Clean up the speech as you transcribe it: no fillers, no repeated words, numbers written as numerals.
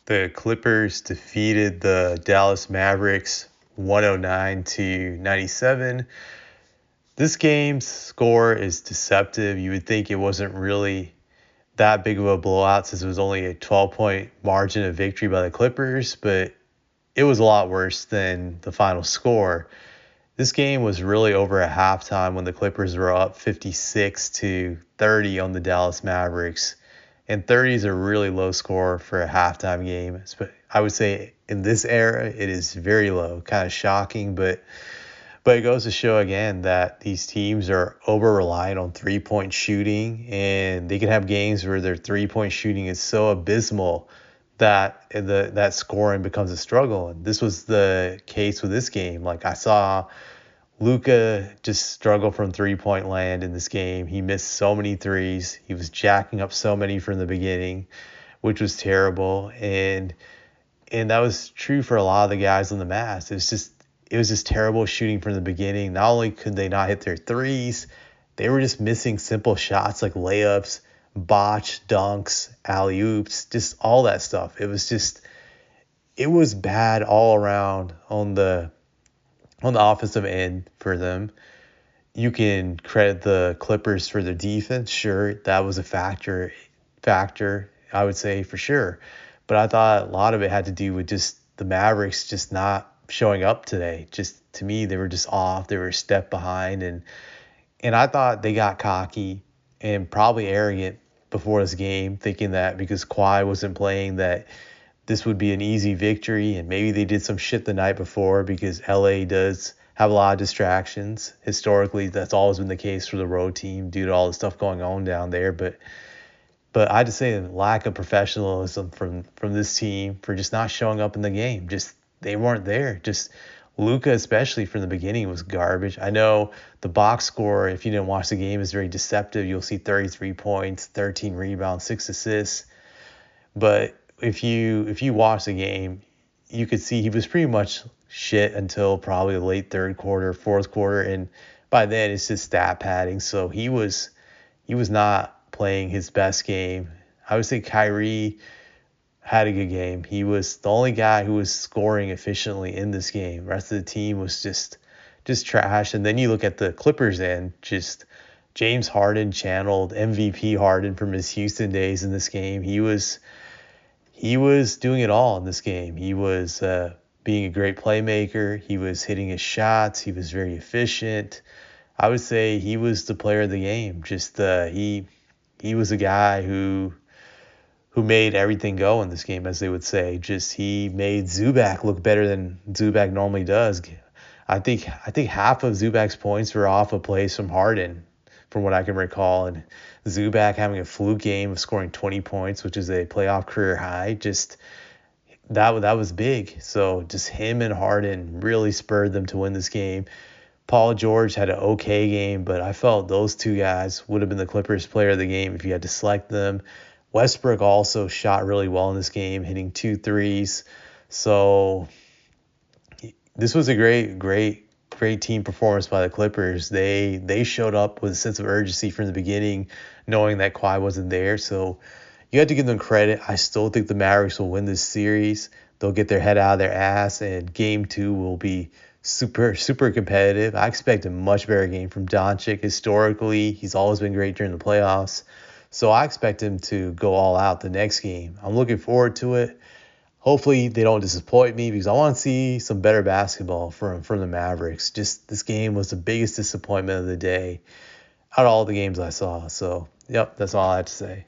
The Clippers defeated the Dallas Mavericks 109-97. This game's score is deceptive. You would think it wasn't really that big of a blowout since it was only a 12-point margin of victory by the Clippers, but it was a lot worse than the final score. This game was really over at halftime when the Clippers were up 56-30 on the Dallas Mavericks. And 30 is a really low score for a halftime game. I would say in this era, it is very low, kind of shocking, but it goes to show again that these teams are over reliant on 3-point shooting, and they can have games where their 3-point shooting is so abysmal that that scoring becomes a struggle. And this was the case with this game. Like, I saw Luka just struggle from 3-point land in this game. He missed so many threes. He was jacking up so many from the beginning, which was terrible. And that was true for a lot of the guys on the Mavs. It was just terrible shooting from the beginning. Not only could they not hit their threes, they were just missing simple shots like layups, botch dunks, alley-oops, just all that stuff. It was bad all around on the offensive end for them. You can credit the Clippers for their defense. Sure, that was a factor, I would say, for sure. But I thought a lot of it had to do with just the Mavericks just not showing up today. Just, to me, they were just off. They were a step behind, and I thought they got cocky and probably arrogant before this game, thinking that because Kawhi wasn't playing that this would be an easy victory, and maybe they did some shit the night before because LA does have a lot of distractions. Historically, that's always been the case for the road team due to all the stuff going on down there. But I just say the lack of professionalism from this team for just not showing up in the game. Just they weren't there. Just Luka, especially from the beginning, was garbage. I know the box score, if you didn't watch the game, is very deceptive. You'll see 33 points, 13 rebounds, 6 assists. But if you watch the game, you could see he was pretty much shit until probably the late third quarter, fourth quarter, and by then it's just stat padding. So he was not playing his best game. I would say Kyrie had a good game. He was the only guy who was scoring efficiently in this game. The rest of the team was just trash. And then you look at the Clippers end, just James Harden channeled MVP Harden from his Houston days in this game. He was doing it all in this game. He was being a great playmaker. He was hitting his shots. He was very efficient. I would say he was the player of the game. Just he was a guy who made everything go in this game, as they would say. Just he made Zubac look better than Zubac normally does. I think half of Zubac's points were off of plays from Harden, from what I can recall, and Zubac having a fluke game of scoring 20 points, which is a playoff career high. Just that was big. So just him and Harden really spurred them to win this game. Paul George had an okay game, but I felt those two guys would have been the Clippers player of the game if you had to select them. Westbrook also shot really well in this game, hitting 2 threes. So this was a great team performance by the Clippers. They showed up with a sense of urgency from the beginning, knowing that Kawhi wasn't there. So you have to give them credit. I still think the Mavericks will win this series. They'll get their head out of their ass, and game 2 will be super competitive. I expect a much better game from Doncic. Historically, he's always been great during the playoffs. So I expect him to go all out the next game. I'm looking forward to it. Hopefully they don't disappoint me because I want to see some better basketball from the Mavericks. Just this game was the biggest disappointment of the day out of all the games I saw. So, yep, that's all I have to say.